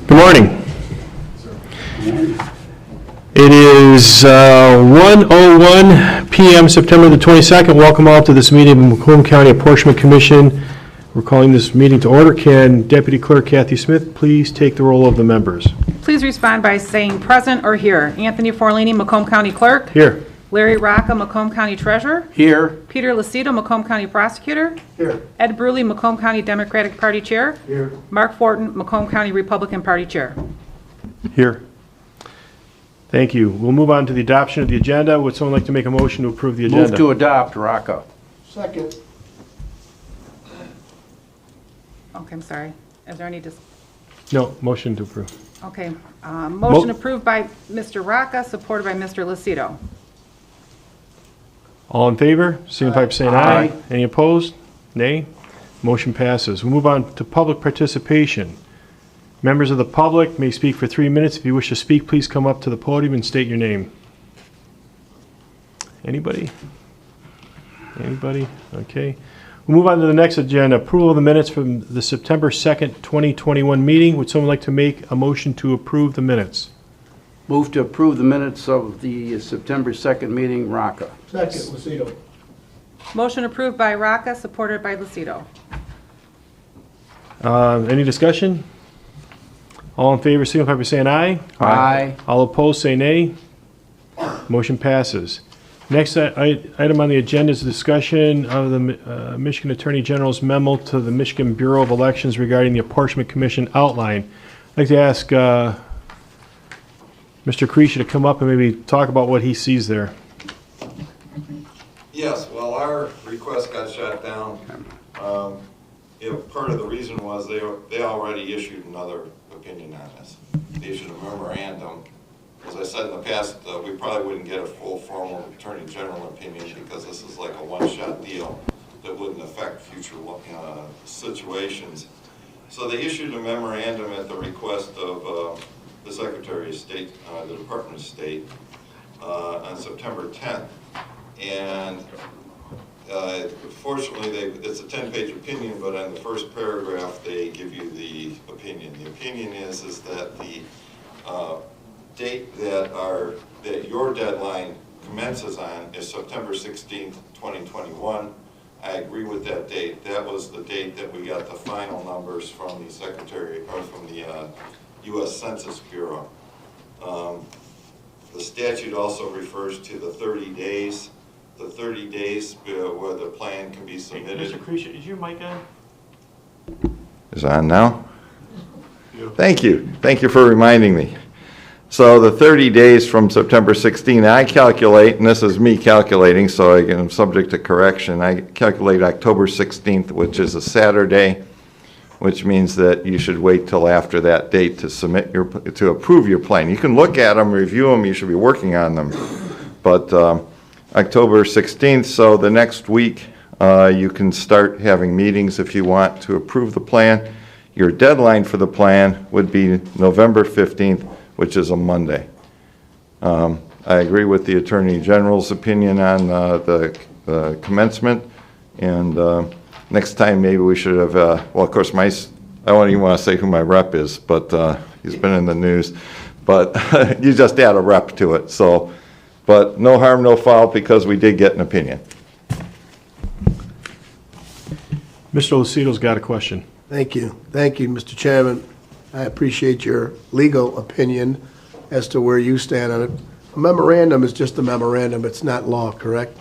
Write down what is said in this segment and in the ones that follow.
Good morning. It is 1:01 p.m. September the 22nd. Welcome all to this meeting of the Macomb County Apportionment Commission. We're calling this meeting to order. Can Deputy Clerk Kathy Smith please take the roll of the members? Please respond by saying present or here. Anthony Forlini, Macomb County Clerk. Here. Larry Rocca, Macomb County Treasurer. Here. Peter Lucido, Macomb County Prosecutor. Here. Ed Bruley, Macomb County Democratic Party Chair. Here. Mark Fortin, Macomb County Republican Party Chair. Here. Thank you. We'll move on to the adoption of the agenda. Would someone like to make a motion to approve the agenda? Move to adopt, Rocca. Second. Okay, I'm sorry. Is there any No, motion to approve. Okay. Motion approved by Mr. Rocca, supported by Mr. Lucido. All in favor, signify by saying aye. Aye. Any opposed? Nay. Motion passes. We'll move on to public participation. Members of the public may speak for 3 minutes. If you wish to speak, please come up to the podium and state your name. Anybody? Anybody? Okay. We'll move on to the next agenda. Approval of the minutes from the September 2nd, 2021 meeting. Would someone like to make a motion to approve the minutes? Move to approve the minutes of the September 2nd meeting, Rocca. Second, Lucido. Motion approved by Rocca, supported by Lucido. Any discussion? All in favor, signify by saying aye. Aye. All opposed, say nay. Motion passes. Next item on the agenda is a discussion of the Michigan Attorney General's memo to the Michigan Bureau of Elections regarding the Apportionment Commission outline. I'd like to ask Mr. Creasy to come up and maybe talk about what he sees there. Yes, well, our request got shot down. Part of the reason was they already issued another opinion on this. They issued a memorandum. As I said in the past, we probably wouldn't get a full formal Attorney General opinion because this is like a one-shot deal that wouldn't affect future situations. So they issued a memorandum at the request of the Secretary of State, the Department of State, on September 10th. And fortunately, it's a 10-page opinion, but on the first paragraph, they give you the opinion. The opinion is that the date that your deadline commences on is September 16th, 2021. I agree with that date. That was the date that we got the final numbers from the Secretary, or from the U.S. Census Bureau. The statute also refers to the 30 days. The 30 days where the plan can be submitted. Hey, Mr. Creasy, is your mic on? Is it on now? Yeah. Thank you. Thank you for reminding me. So the 30 days from September 16, I calculate, and this is me calculating, so I'm subject to correction, I calculate October 16th, which is a Saturday, which means that you should wait till after that date to submit to approve your plan. You can look at them, review them, you should be working on them. But October 16th, so the next week you can start having meetings if you want to approve the plan. Your deadline for the plan would be November 15th, which is a Monday. I agree with the Attorney General's opinion on the commencement, and next time maybe we should have, well, of course, I don't even want to say who my rep is, but he's been in the news, but you just add a rep to it, so. But no harm, no foul, because we did get an opinion. Mr. Lucido's got a question. Thank you. Thank you, Mr. Chairman. I appreciate your legal opinion as to where you stand on it. A memorandum is just a memorandum. It's not law, correct?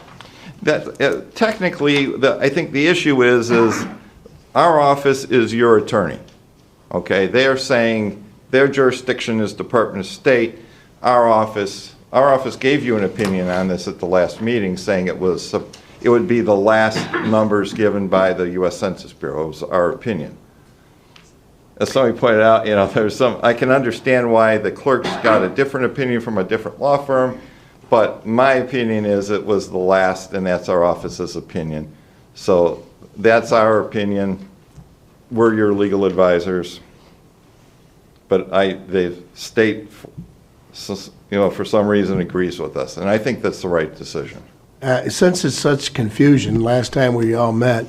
That technically, I think the issue is our office is your attorney. Okay, they are saying their jurisdiction is Department of State. Our office gave you an opinion on this at the last meeting, saying it would be the last numbers given by the U.S. Census Bureau. It was our opinion. As somebody pointed out, I can understand why the clerk's got a different opinion from a different law firm, but my opinion is it was the last, and that's our office's opinion. So that's our opinion. We're your legal advisors. But the state, for some reason agrees with us, and I think that's the right decision. Since it's such confusion, last time we all met,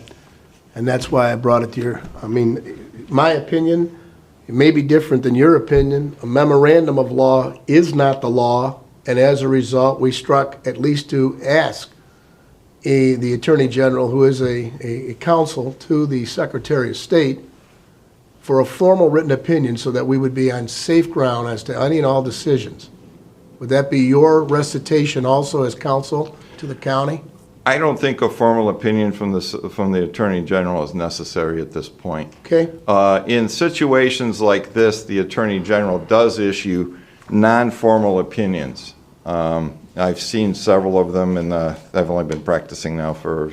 and that's why I brought it to my opinion It may be different than your opinion. A memorandum of law is not the law, and as a result, we struck at least to ask the Attorney General, who is a counsel to the Secretary of State, for a formal written opinion so that we would be on safe ground as to any and all decisions. Would that be your recitation also as counsel to the county? I don't think a formal opinion from the Attorney General is necessary at this point. Okay? In situations like this, the Attorney General does issue non-formal opinions. I've seen several of them, and I've only been practicing now for,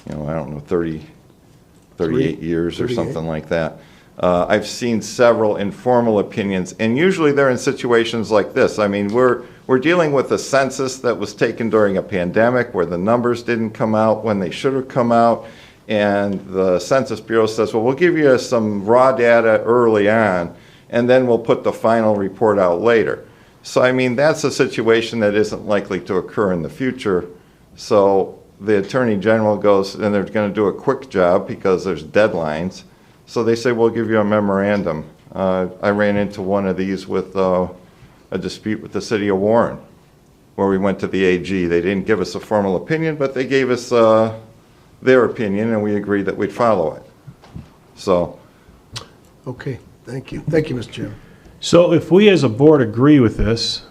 I don't know, 38 years or 38. something like that. I've seen several informal opinions, and usually they're in situations like this. I mean, we're dealing with a census that was taken during a pandemic where the numbers didn't come out when they should have come out, and the Census Bureau says, well, we'll give you some raw data early on, and then we'll put the final report out later. So, I mean, that's a situation that isn't likely to occur in the future. So the Attorney General goes, and they're going to do a quick job because there's deadlines. So they say, we'll give you a memorandum. I ran into one of these with a dispute with the city of Warren, where we went to the AG. They didn't give us a formal opinion, but they gave us their opinion, and we agreed that we'd follow it. So. Okay, thank you. Thank you, Mr. Chairman. So if we as a board agree with this,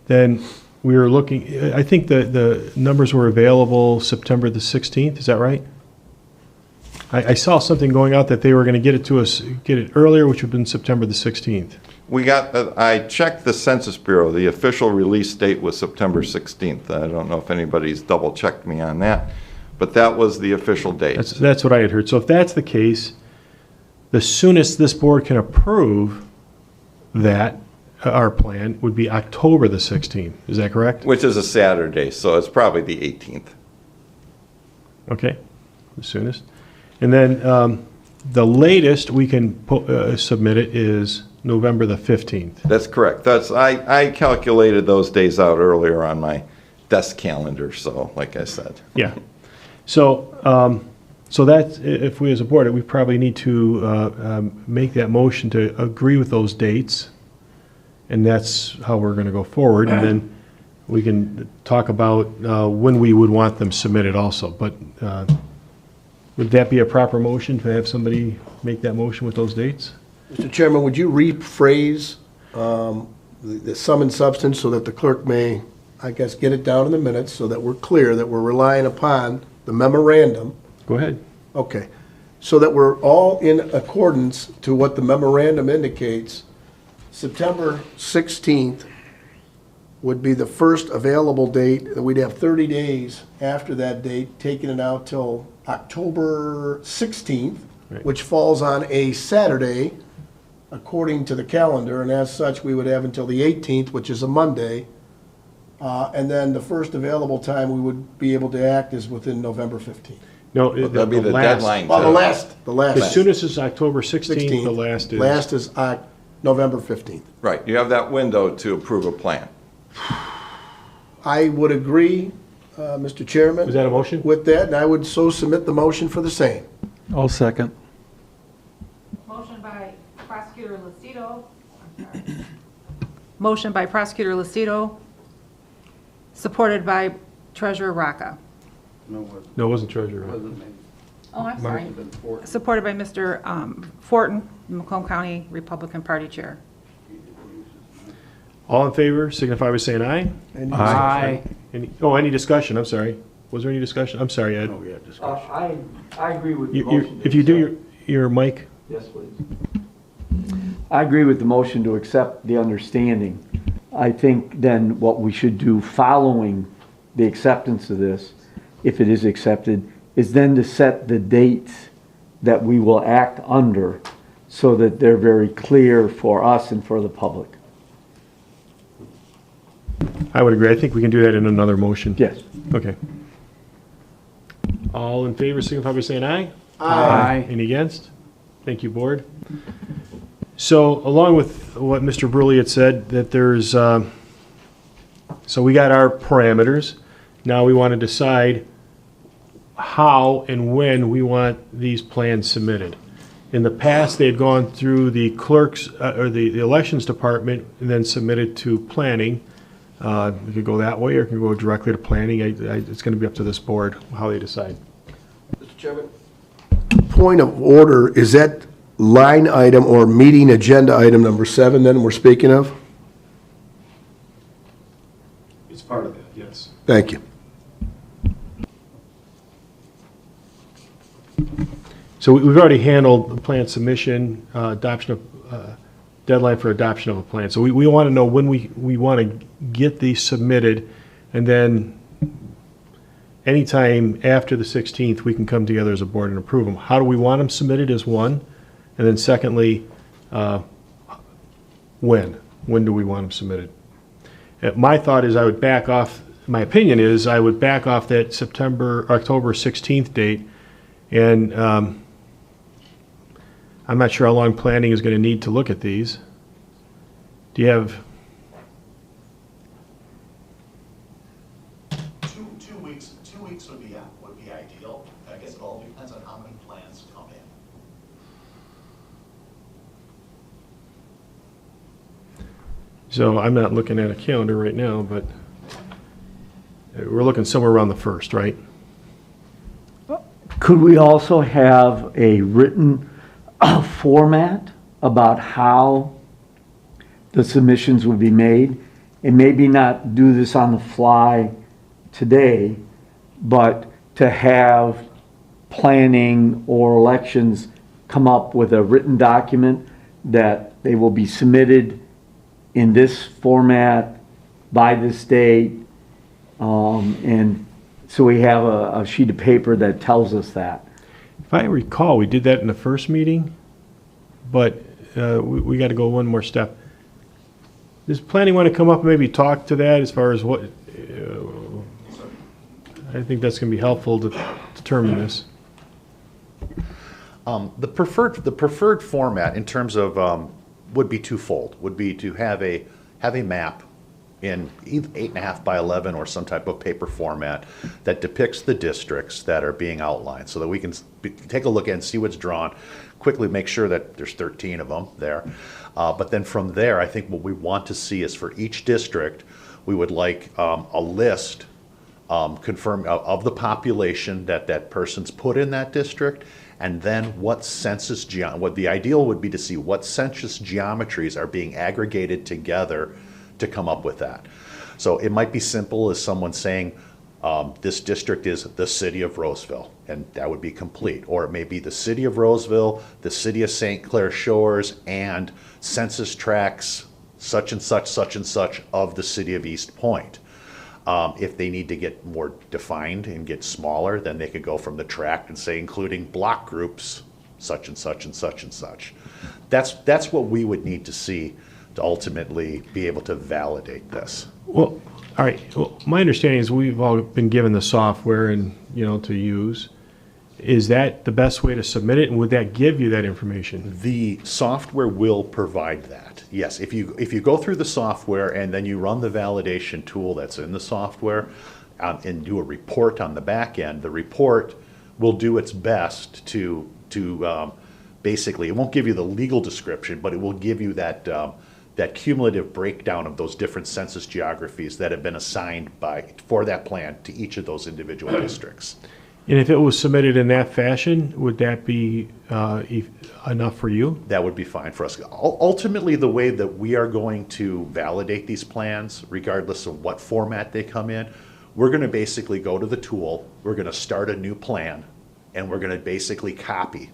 then we are looking, I think the numbers were available September the 16th, is that right? I saw something going out that they were going to get it to us, get it earlier, which would have been September the 16th. I checked the Census Bureau. The official release date was September 16th. I don't know if anybody's double-checked me on that, but that was the official date. That's what I had heard. So if that's the case, the soonest this board can approve that, our plan, would be October the 16th. Is that correct? Which is a Saturday, so it's probably the 18th. Okay, the soonest. And then the latest we can submit it is November the 15th. That's correct. I calculated those days out earlier on my desk calendar, so like I said. Yeah. So, so that, if we as a board, we probably need to make that motion to agree with those dates, and that's how we're going to go forward. And then we can talk about when we would want them submitted also. But would that be a proper motion to have somebody make that motion with those dates? Mr. Chairman, would you rephrase the sum and substance so that the clerk may, I guess, get it down in the minutes so that we're clear that we're relying upon the memorandum? Go ahead. Okay. So that we're all in accordance to what the memorandum indicates, September 16th would be the first available date, and we'd have 30 days after that date, taking it out till October 16th, Right. which falls on a Saturday, according to the calendar, and as such, we would have until the 18th, which is a Monday, and then the first available time we would be able to act is within November 15th. No, That'd be the deadline. Well, to- the last. As soon as it's October 16th, the last is. Last is November 15th. Right, you have that window to approve a plan. I would agree, Mr. Chairman. Is that a motion? With that, and I would so submit the motion for the same. I'll second. Motion by Prosecutor Lucido. I'm sorry. Motion by Prosecutor Lucido, supported by Treasurer Rocca. No, it No, it wasn't treasurer. wasn't me. Oh, I'm It sorry. had been four. Supported by Mr. Fortin, Macomb County Republican Party Chair. All in favor, signify by saying aye. Aye. Any discussion? I'm sorry. Was there any discussion? I'm sorry, Ed. Oh, yeah, discussion. I agree with the You- motion. If you do your mic, Yes, please. I agree with the motion to accept the understanding. I think then what we should do following the acceptance of this, if it is accepted, is then to set the dates that we will act under so that they're very clear for us and for the public. I would agree. I think we can do that in another motion. Yes. Okay. All in favor, signify by saying aye. Aye. Any against? Thank you, board. So along with what Mr. Bruley had said, that there's, so we got our parameters. Now we want to decide how and when we want these plans submitted. In the past, they had gone through the clerks, or the elections department, and then submitted to planning. We could go that way, or it could go directly to planning. It's gonna be up to this board how they decide. Mr. Chairman? Point of order, is that line item or meeting agenda item number 7 then we're speaking of? It's part of that, yes. Thank you. So we've already handled the plan submission, adoption of, deadline for adoption of a plan. So we want to know when we want to get these submitted, and then anytime after the 16th, we can come together as a board and approve them. How do we want them submitted is one, and then secondly, when? When do we want them submitted? My thought is I would back off, my opinion is I would back off that October 16th date, and I'm not sure how long planning is going to need to look at these. Do you have, 2 weeks would be ideal. I guess it all depends on how many plans come in. so I'm not looking at a calendar right now, but we're looking somewhere around the 1st, right? Could we also have a written format about how the submissions would be made? And maybe not do this on the fly today, but to have planning or elections come up with a written document that they will be submitted in this format by this date. And so we have a sheet of paper that tells us that. If I recall, we did that in the first meeting, but we got to go one more step. Does planning want to come up and maybe talk to that as far as what, I think that's going to be helpful to determine this. The preferred format in terms of would be twofold. Would be to have a map in either 8.5 by 11 or some type of paper format that depicts the districts that are being outlined, so that we can take a look at and see what's drawn, quickly make sure that there's 13 of them there. But then from there, I think what we want to see is for each district, we would like a list confirm of the population that person's put in that district, and then what the ideal would be to see what census geometries are being aggregated together to come up with that. So it might be simple as someone saying, this district is the city of Roseville, and that would be complete. Or it may be the city of Roseville, the city of St. Clair Shores, and census tracts such and such of the city of East Point. If they need to get more defined and get smaller, then they could go from the tract and say including block groups such and such and such and such. That's what we would need to see to ultimately be able to validate this. Well, all right. Well, my understanding is we've all been given the software and, to use. Is that the best way to submit it, and would that give you that information? The software will provide that. Yes, if you go through the software and then you run the validation tool that's in the software and do a report on the back end, the report will do its best to basically, it won't give you the legal description, but it will give you that cumulative breakdown of those different census geographies that have been assigned for that plan to each of those individual districts. And if it was submitted in that fashion, would that be enough for you? That would be fine for us. Ultimately, the way that we are going to validate these plans, regardless of what format they come in, we're going to basically go to the tool, we're going to start a new plan, and we're going to basically copy.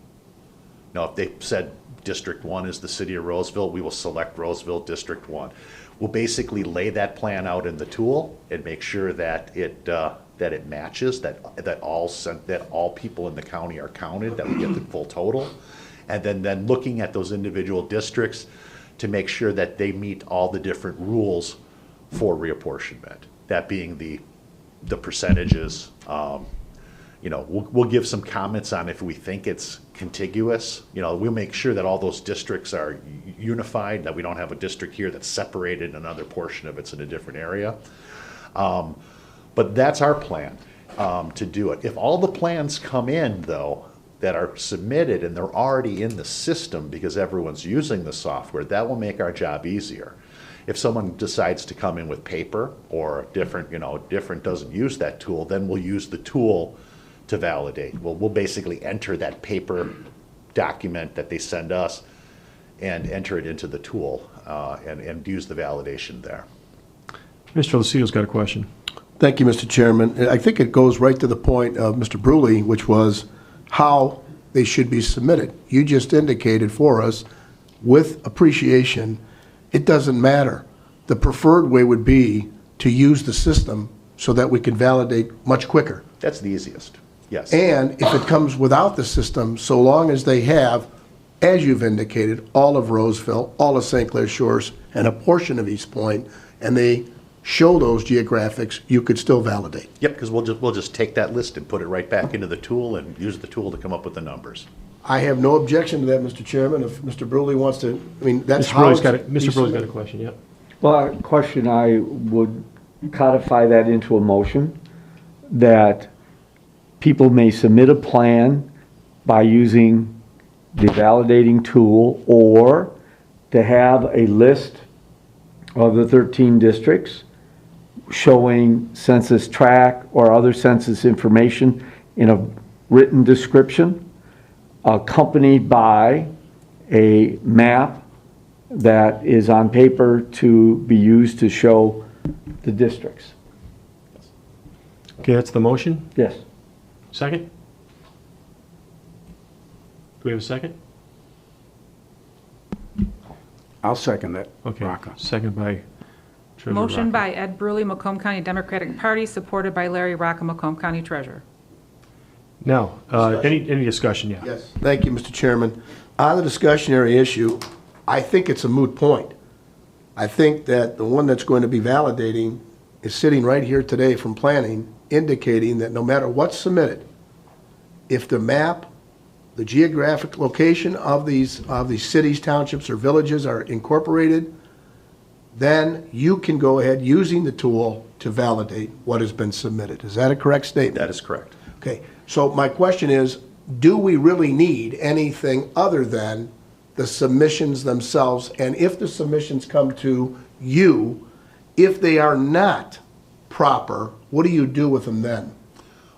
Now, if they said District 1 is the city of Roseville, we will select Roseville District 1. We'll basically lay that plan out in the tool and make sure that it matches, that all people in the county are counted, that we get the full total, and then looking at those individual districts to make sure that they meet all the different rules for reapportionment. That being the percentages. We'll give some comments on if we think it's contiguous. We'll make sure that all those districts are unified, that we don't have a district here that's separated and another portion of it's in a different area. But that's our plan to do it. If all the plans come in, though, that are submitted and they're already in the system because everyone's using the software, that will make our job easier. If someone decides to come in with paper or different doesn't use that tool, then we'll use the tool to validate. We'll basically enter that paper document that they send us and enter it into the tool and use the validation there. Mr. Lucio's got a question. Thank you, Mr. Chairman. I think it goes right to the point of Mr. Bruley, which was how they should be submitted. You just indicated for us, with appreciation, it doesn't matter. The preferred way would be to use the system so that we can validate much quicker. That's the easiest, yes. And if it comes without the system, so long as they have, as you've indicated, all of Roseville, all of St. Clair Shores, and a portion of East Point, and they show those geographics, you could still validate. Yep, because we'll just take that list and put it right back into the tool and use the tool to come up with the numbers. I have no objection to that, Mr. Chairman. If Mr. Bruley wants to, I mean, that's Mr. how Bruley's it's got a, Mr. Bruley's got a submitted. question, yep. Well, a question, I would codify that into a motion, that people may submit a plan by using the validating tool, or to have a list of the 13 districts showing census tract or other census information in a written description, accompanied by a map that is on paper to be used to show the districts. Okay, that's the motion. Yes. Second? Do we have a second? I'll second that. Okay, Rocca. second by Treasurer Motion Rocca. by Ed Bruley, Macomb County Democratic Party, supported by Larry Rocca, Macomb County Treasurer. Now, any discussion, yeah? Yes, thank you, Mr. Chairman. On the discussionary issue, I think it's a moot point. I think that the one that's going to be validating is sitting right here today from planning, indicating that no matter what's submitted, if the map, the geographic location of these cities, townships, or villages are incorporated, then you can go ahead using the tool to validate what has been submitted. Is that a correct statement? That is correct. Okay, so my question is, do we really need anything other than the submissions themselves? And if the submissions come to you, if they are not proper, what do you do with them then?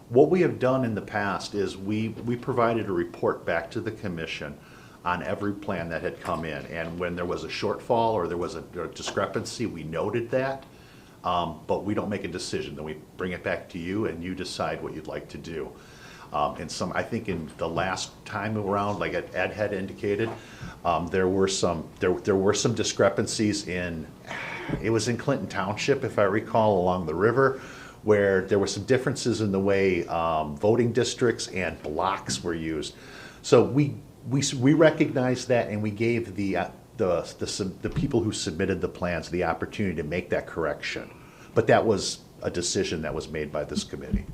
What we have done in the past is we provided a report back to the commission on every plan that had come in. And when there was a shortfall or there was a discrepancy, we noted that. But we don't make a decision. Then we bring it back to you and you decide what you'd like to do. I think in the last time around, like Ed had indicated, there were some discrepancies it was in Clinton Township, if I recall, along the river, where there were some differences in the way voting districts and blocks were used. So we recognized that, and we gave the people who submitted the plans the opportunity to make that correction. But that was a decision that was made by this committee,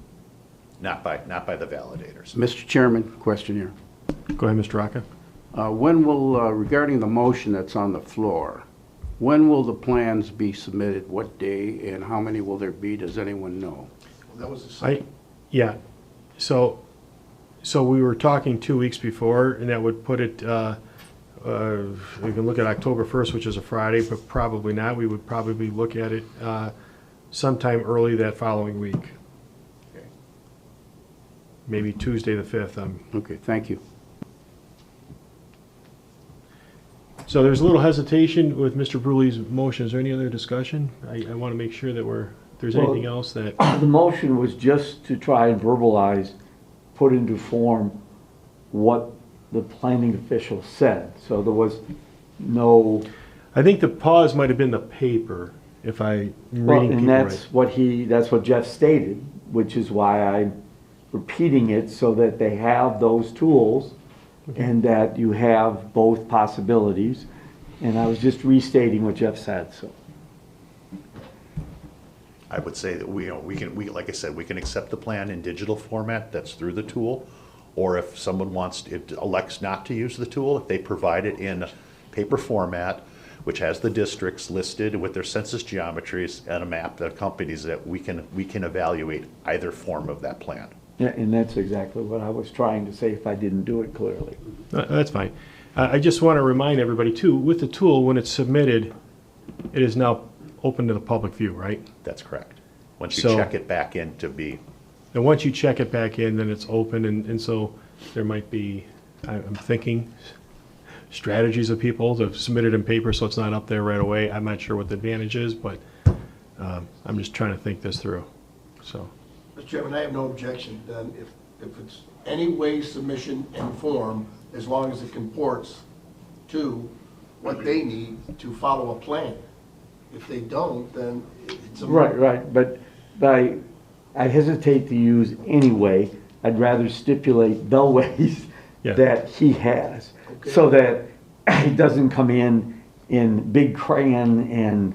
not by the validators. Mr. Chairman, question here. Go ahead, Mr. Rocca. When will, regarding the motion that's on the floor, when will the plans be submitted? What day and how many will there be? Does anyone know? That was a Yeah, so we were talking 2 weeks before, and that would put it, we can look at October 1st, which is a Friday, but probably not. We would probably look at it sometime early that following week. Okay. Maybe Tuesday the 5th. Okay, thank you. So there's a little hesitation with Mr. Bruley's motion. Is there any other discussion? I want to make sure that if there's Well, anything else that, The motion was just to try and verbalize, put into form what the planning official said. So there was no, I think the pause might have been the paper, if I'm well, reading and people that's right. that's what Jeff stated, which is why I'm repeating it, so that they have those tools and that you have both possibilities. And I was just restating what Jeff said, so. I would say that we like I said, we can accept the plan in digital format that's through the tool, or if someone elects not to use the tool, if they provide it in paper format, which has the districts listed with their census geometries and a map that accompanies it, we can evaluate either form of that plan. Yeah, and that's exactly what I was trying to say if I didn't do it clearly. That's fine. I just want to remind everybody too, with the tool, when it's submitted, it is now open to the public view, right? That's correct. Once you So- check it back in to be, And once you check it back in, then it's open, and so there might be, I'm thinking, strategies of people to submit it in paper so it's not up there right away. I'm not sure what the advantage is, but I'm just trying to think this through, so. Mr. Chairman, I have no objection then if it's any way submission and form, as long as it comports to what they need to follow a plan. If they don't, then it's a. Right, but I hesitate to use anyway. I'd rather stipulate the ways Yeah. that he has, so that he doesn't come in big crayon and,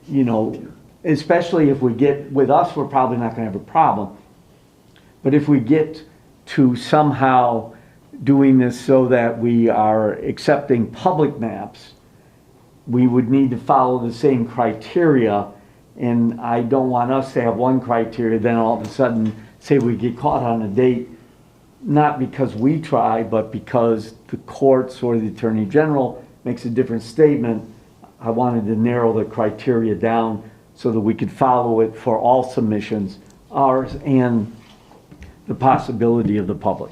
you know, especially if we get, with us, we're probably not gonna have a problem. But if we get to somehow doing this so that we are accepting public maps, we would need to follow the same criteria, and I don't want us to have one criteria, then all of a sudden, say we get caught on a date, not because we try, but because the courts or the Attorney General makes a different statement. I wanted to narrow the criteria down so that we could follow it for all submissions, ours and the possibility of the public.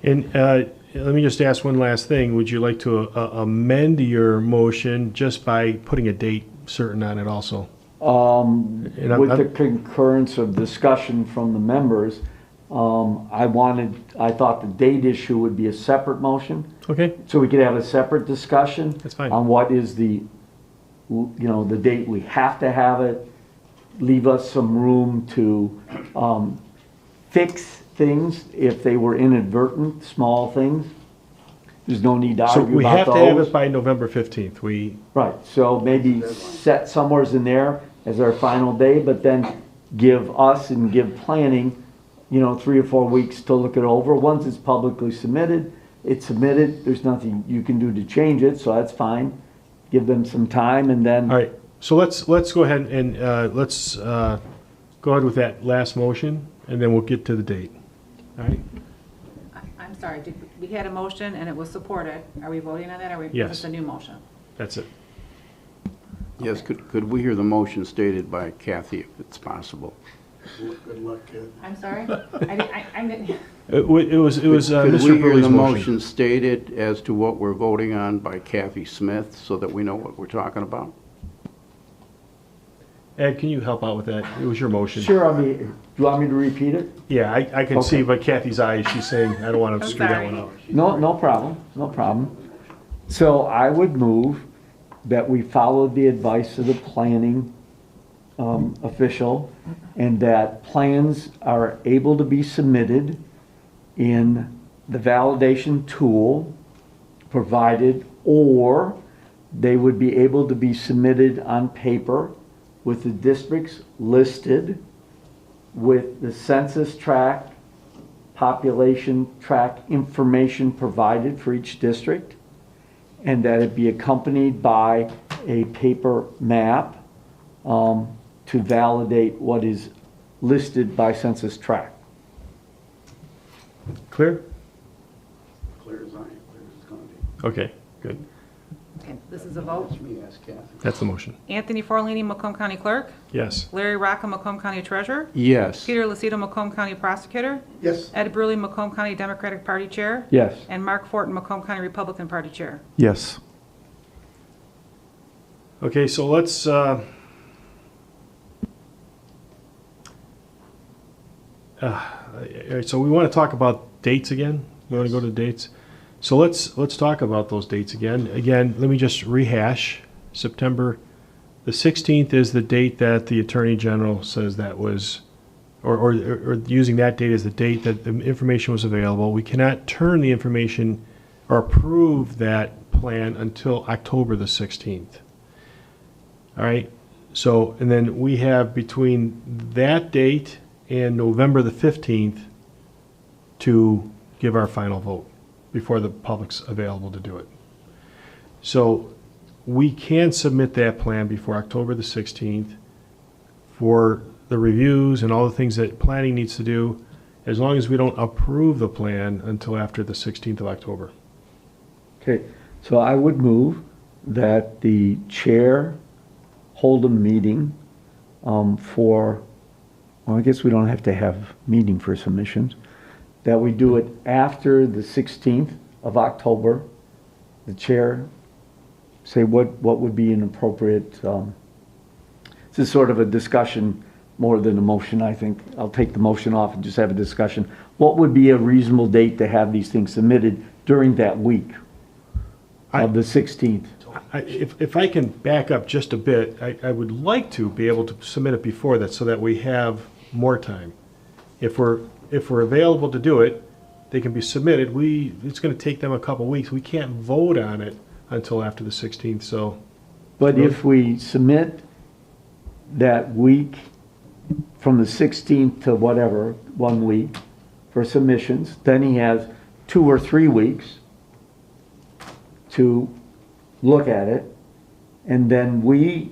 And let me just ask one last thing. Would you like to amend your motion just by putting a date certain on it also? And With the concurrence of discussion from the members, I thought the date issue would be a separate motion, Okay, so we could have a separate discussion. That's fine. On what is the, you know, the date we have to have it, leave us some room to fix things if they were inadvertent, small things. There's no need to so argue we about have to have those. it by November 15th. Right, so maybe set somewheres in there as our final day, but then give us and give planning, you know, 3 or 4 weeks to look it over. Once it's publicly submitted, it's submitted, there's nothing you can do to change it, so that's fine. Give them some time and then. All right, so let's go ahead and let's go ahead with that last motion, and then we'll get to the date. All right? I'm sorry, we had a motion and it was supported. Are we voting on that, or is Yes. this a new motion? That's it. Yes, could we hear the motion stated by Kathy if it's possible? Good luck, kid. I'm sorry? I didn't, It was Could Mr. we hear Burley's the motion. motion stated as to what we're voting on by Kathy Smith so that we know what we're talking about? Ed, can you help out with that? It was your motion. Sure, I mean, do you want me to repeat it? Yeah, I can see Okay. by Kathy's eyes, she's saying, I don't want to I'm screw that sorry. one up. No problem, no problem. So I would move that we follow the advice of the planning official, and that plans are able to be submitted in the validation tool provided, or they would be able to be submitted on paper with the districts listed, with the census tract, population tract information provided for each district, and that it be accompanied by a paper map to validate what is listed by census tract. Clear? Clear as I, clear as it's going to be. Okay, good. okay, this is a vote. Let me ask Kathy. That's the motion. Anthony Forlini, Macomb County Clerk. Yes. Larry Rocca, Macomb County Treasurer. Yes. Peter Lucido, Macomb County Prosecutor. Yes. Ed Bruley, Macomb County Democratic Party Chair. Yes. And Mark Fortin, Macomb County Republican Party Chair. Yes. Okay, so let's, so we want to talk about dates again? We want to go to dates? So let's talk about those dates again. Again, let me just rehash. September the 16th is the date that the Attorney General says that was, or using that date as the date that the information was available. We cannot turn the information or approve that plan until October the 16th. All right, so, and then we have between that date and November the 15th to give our final vote before the public's available to do it. So we can submit that plan before October the 16th for the reviews and all the things that planning needs to do. as long as we don't approve the plan until after the 16th of October. Okay, so I would move that the chair hold a meeting for, well, I guess we don't have to have meeting for submissions, that we do it after the 16th of October. The chair say what would be an appropriate, this is sort of a discussion more than a motion, I think. I'll take the motion off and just have a discussion. What would be a reasonable date to have these things submitted during that week of the 16th? If I can back up just a bit, I would like to be able to submit it before that so that we have more time. If we're available to do it, they can be submitted. It's going to take them a couple weeks. We can't vote on it until after the 16th, so. But if we submit that week from the 16th to whatever, 1 week for submissions, then he has 2 or 3 weeks to look at it, and then we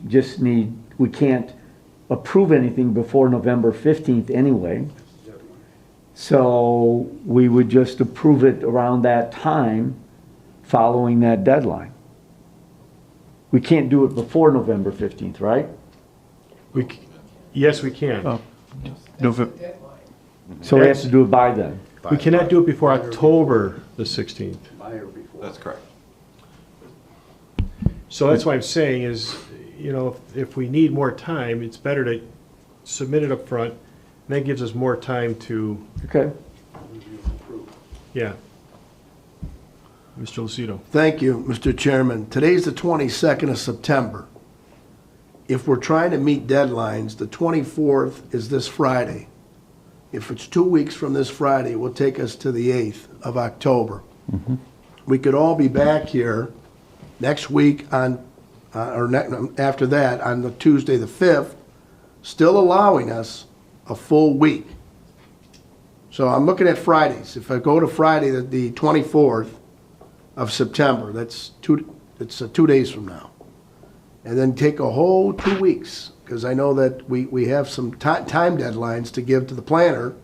can't approve anything before November 15th anyway. So we would just approve it around that time following that deadline. We can't do it before November 15th, right? Yes, we can. So we have to do it by then. We cannot do it before October the 16th. That's correct. So that's why I'm saying is, if we need more time, it's better to submit it up front. And that gives us more time to, Okay. yeah. Mr. Lucido. Thank you, Mr. Chairman. Today's the 22nd of September. If we're trying to meet deadlines, the 24th is this Friday. If it's 2 weeks from this Friday, it will take us to the 8th of October. We could all be back here next week after that, on the Tuesday the 5th, still allowing us a full week. So I'm looking at Fridays. If I go to Friday, the 24th of September, it's 2 days from now. And then take a whole 2 weeks, because I know that we have some time deadlines to give to the planner.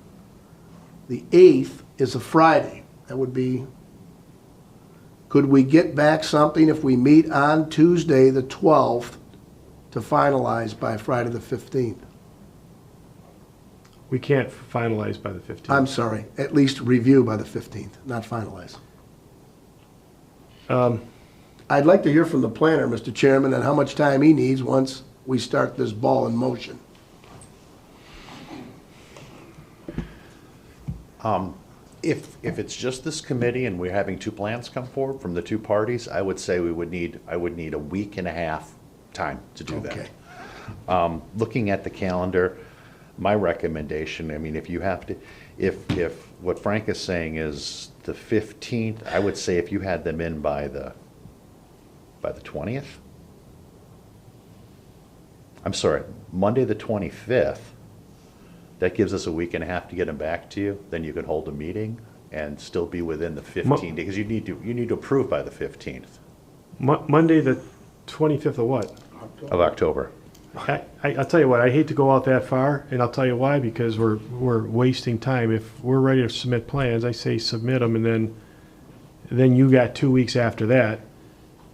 The 8th is a Friday. That would be, could we get back something if we meet on Tuesday the 12th to finalize by Friday the 15th? We can't finalize by the 15th. I'm sorry, at least review by the 15th, not finalize. I'd like to hear from the planner, Mr. Chairman, and how much time he needs once we start this ball in motion. If it's just this committee and we're having 2 plans come forward from the 2 parties, I would say I would need a week and a half time to do Okay. that. Looking at the calendar, my recommendation, I mean, if you have to, if what Frank is saying is the 15th, I would say if you had them in by the 20th? I'm sorry, Monday the 25th, that gives us a week and a half to get them back to you, then you could hold a meeting and still be within the 15 days, because you need to approve by the 15th Monday the 25th of what? of October. I'll tell you what, I hate to go out that far, and I'll tell you why, because we're wasting time. If we're ready to submit plans, I say submit them, and then you got 2 weeks after that.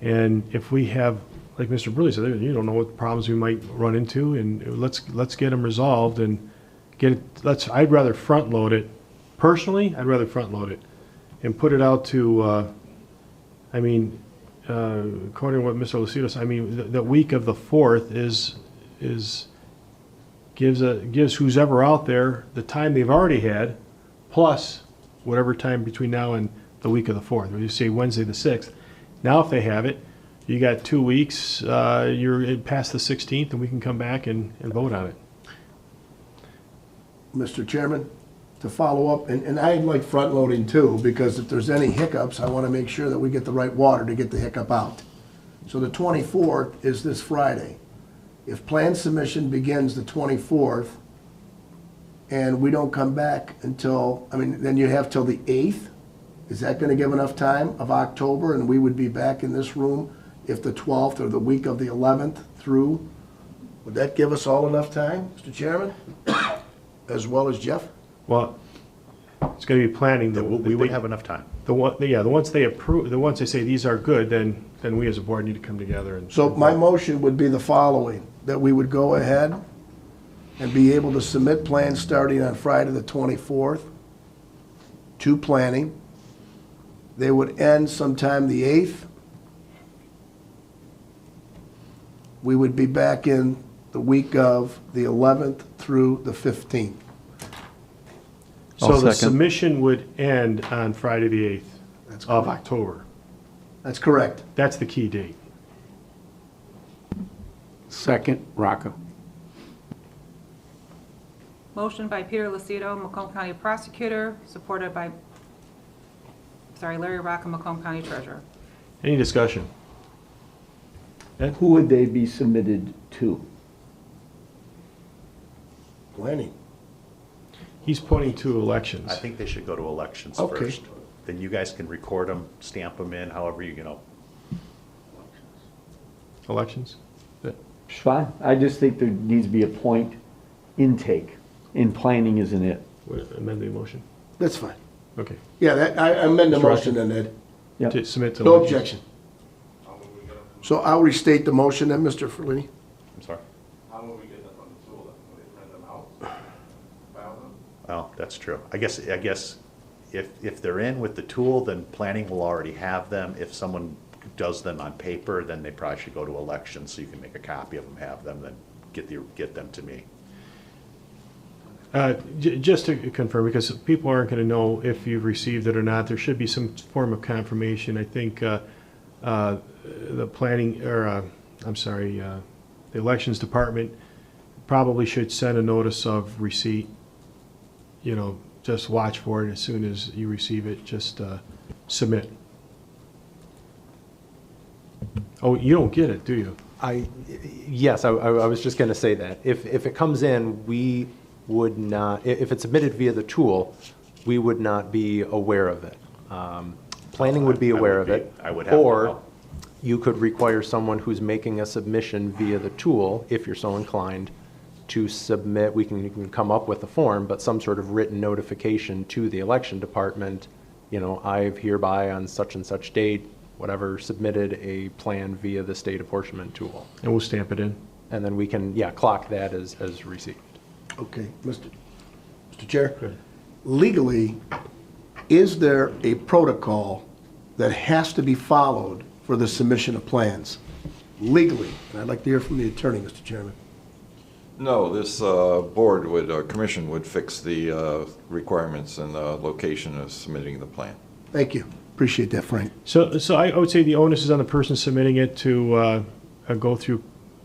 And if we have, like Mr. Bruley said, you don't know what problems we might run into, and let's get them resolved and get it. I'd rather front load it. Personally, I'd rather front load it and put it out to. According to what Mr. Lucido said, the week of the 4th gives who's ever out there the time they've already had, plus whatever time between now and the week of the 4th. You say Wednesday the 6th. Now, if they have it, you got 2 weeks, you're past the 16th, and we can come back and vote on it. Mr. Chairman, to follow up, and I'd like front loading too, because if there's any hiccups, I want to make sure that we get the right water to get the hiccup out. So the 24th is this Friday. If plan submission begins the 24th, and we don't come back until, then you have till the 8th? Is that going to give enough time of October, and we would be back in this room if the 12th or the week of the 11th through? Would that give us all enough time, Mr. Chairman? As well as Jeff? Well, It's going to be planning. We would have enough time. The once they approve, once they say these are good, then we as a board need to come together and. So my motion would be the following, that we would go ahead and be able to submit plans starting on Friday the 24th to planning. They would end sometime the 8th. We would be back in the week of the 11th through the 15th. So I'll the second. submission would end on Friday, the 8th That's of correct. October. That's correct. That's the key date. Second, Rocca. Motion by Peter Lucido, Macomb County Prosecutor, supported by, Larry Rocca, Macomb County Treasurer. Any discussion? Who would they be submitted to? Planning. He's pointing to elections. I think they should go to elections Okay. first. Then you guys can record them, stamp them in, however you know. Elections? It's fine. I just think there needs to be a point intake, and planning isn't it. Amend the motion? That's fine. Okay. Yeah, I amend the Mr. motion Rocca? then, Ed. Yep. To submit to No elections. objection. So I'll restate the motion then, Mr. Ferlini. I'm sorry. How will we get them on the tool? Will they print them out? File them? Well, that's true. I guess if they're in with the tool, then planning will already have them. If someone does them on paper, then they probably should go to elections, so you can make a copy of them, have them, then get them to me. Just to confirm, because people aren't going to know if you've received it or not, there should be some form of confirmation. I think the planning, or the elections department probably should send a notice of receipt. You know, just watch for it as soon as you receive it, just submit. Oh, you don't get it, do you? Yes, I was just going to say that. If it comes in, we would not, if it's submitted via the tool, we would not be aware of it. Planning would be aware of it. I would have to Or know. you could require someone who's making a submission via the tool, if you're so inclined, to submit, you can come up with a form, but some sort of written notification to the election department, you know, I've hereby on such and such date, whatever, submitted a plan via the state apportionment tool. And we'll stamp it in. And then we can, clock that as received. Okay, Mr. Chair. Good. Legally, is there a protocol that has to be followed for the submission of plans? Legally, and I'd like to hear from the attorney, Mr. Chairman. No, this commission would fix the requirements and the location of submitting the plan. Thank you. Appreciate that, Frank. So I would say the onus is on the person submitting it to go through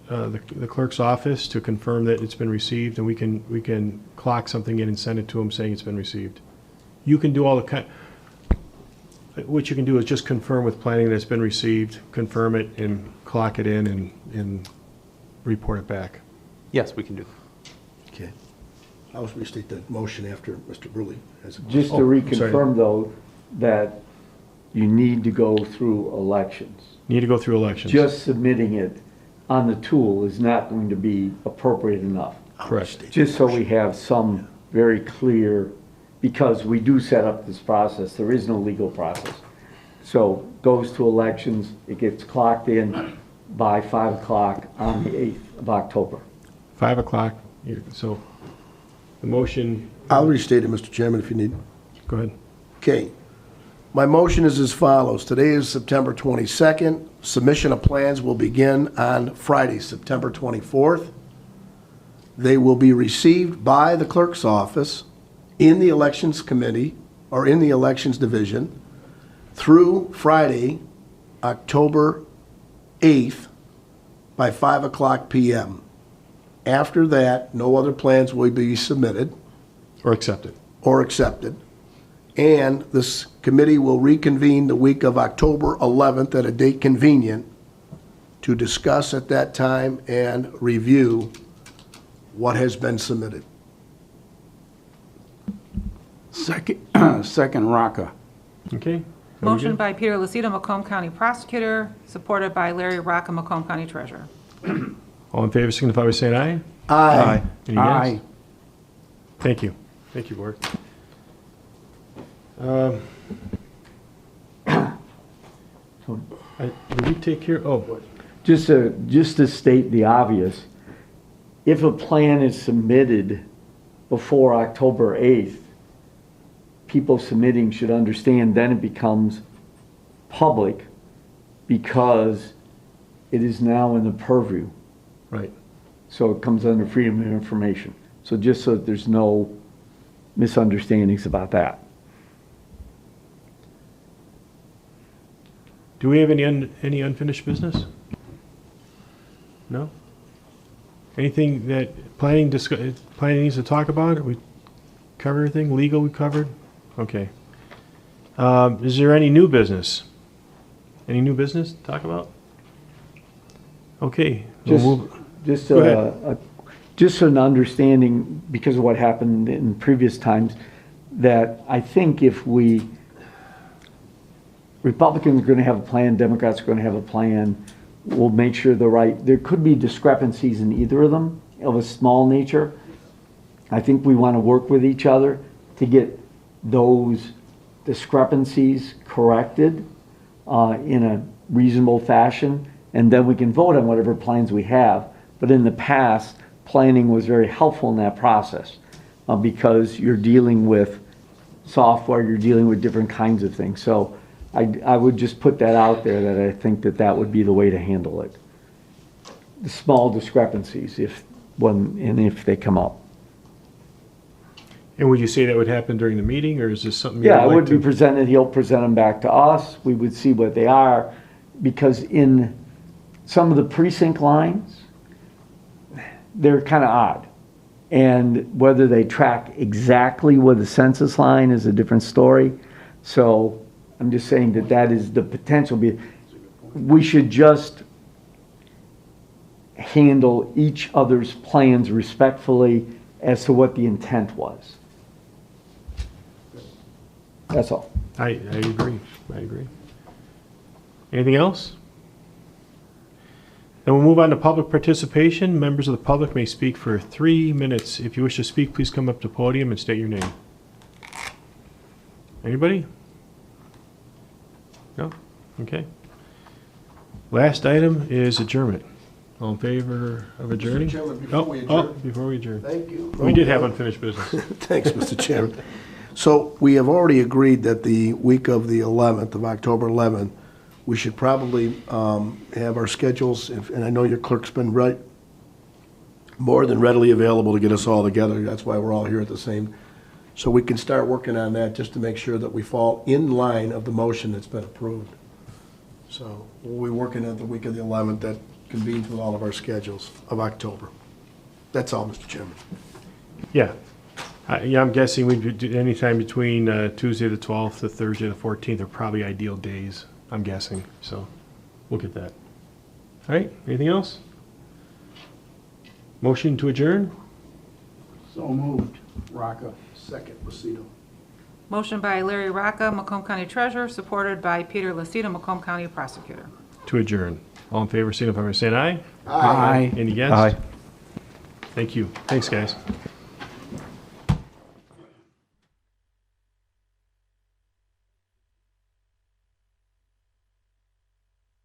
the clerk's office to confirm that it's been received, and we can clock something in and send it to them saying it's been received. You can do all what you can do is just confirm with planning that it's been received, confirm it, and clock it in and report it back. Yes, we can do that. Okay. I'll restate the motion after Mr. Bruley has a Just to Oh, I'm sorry. reconfirm though, that you need to go through elections. Need to go through elections. Just submitting it on the tool is not going to be appropriate enough. Correct. Just so we have some very clear, because we do set up this process, there is no legal process. So goes to elections, it gets clocked in by 5 o'clock on the 8th of October. 5 o'clock. So the motion, I'll restate it, Mr. Chairman, if you need. go ahead. Okay. My motion is as follows. Today is September 22nd. Submission of plans will begin on Friday, September 24th. They will be received by the clerk's office in the elections committee or in the elections division through Friday, October 8th by 5 o'clock p.m. After that, no other plans will be submitted Or accepted. or accepted. And this committee will reconvene the week of October 11th at a date convenient to discuss at that time and review what has been submitted. Second, Rocca. Okay? Are we Motion good? by Peter Lucido, Macomb County Prosecutor, supported by Larry Rocca, Macomb County Treasurer. All in favor signify by saying aye. Aye. Any against? Thank you. Thank you, Board. Did we take care, oh, Just to state the obvious, if a plan is submitted before October 8th, people submitting should understand then it becomes public because it is now in the purview. right. So it comes under freedom of information. So just so that there's no misunderstandings about that. Do we have any unfinished business? No? Anything that planning needs to talk about? We cover everything? Legal we covered? Okay. Is there any new business? Any new business to talk about? Okay. we'll move- Just Go ahead. just an understanding, because of what happened in previous times, that I think if Republicans are going to have a plan, Democrats are going to have a plan, we'll make sure there could be discrepancies in either of them of a small nature. I think we want to work with each other to get those discrepancies corrected in a reasonable fashion, and then we can vote on whatever plans we have. But in the past, planning was very helpful in that process because you're dealing with software, you're dealing with different kinds of things. So I would just put that out there, that I think that would be the way to handle it. The small discrepancies, if they come up. And would you say that would happen during the meeting, or is this something you'd Yeah, it like would be to? presented, he'll present them back to us, we would see what they are, because in some of the precinct lines, they're kind of odd. And whether they track exactly with the census line is a different story. So I'm just saying that is the potential. We should just handle each other's plans respectfully as to what the intent was. That's all. I agree. I agree. Anything else? Then we'll move on to public participation. Members of the public may speak for 3 minutes. If you wish to speak, please come up to the podium and state your name. Anybody? No? Okay. Last item is adjournment. All in favor of adjourning? Chairman, before we adjourn. Before we adjourn. Thank you. We did have unfinished business. Thanks, Mr. Chairman. So we have already agreed that the week of the 11th, of October 11th, we should probably have our schedules, and I know your clerk's been more than readily available to get us all together. That's why we're all here at the same. So we can start working on that just to make sure that we fall in line of the motion that's been approved. So we'll be working at the week of the 11th. That convenes with all of our schedules of October. That's all, Mr. Chairman. Yeah. I'm guessing we'd do anytime between Tuesday the 12th to Thursday the 14th are probably ideal days, I'm guessing. So we'll get that. All right. Anything else? Motion to adjourn? So moved. Rocca. Second, Lucido. Motion by Larry Rocca, Macomb County Treasurer, supported by Peter Lucido, Macomb County Prosecutor. To adjourn. All in favor, signify by saying aye. Aye. Any against? Aye. Thank you. Thanks, guys.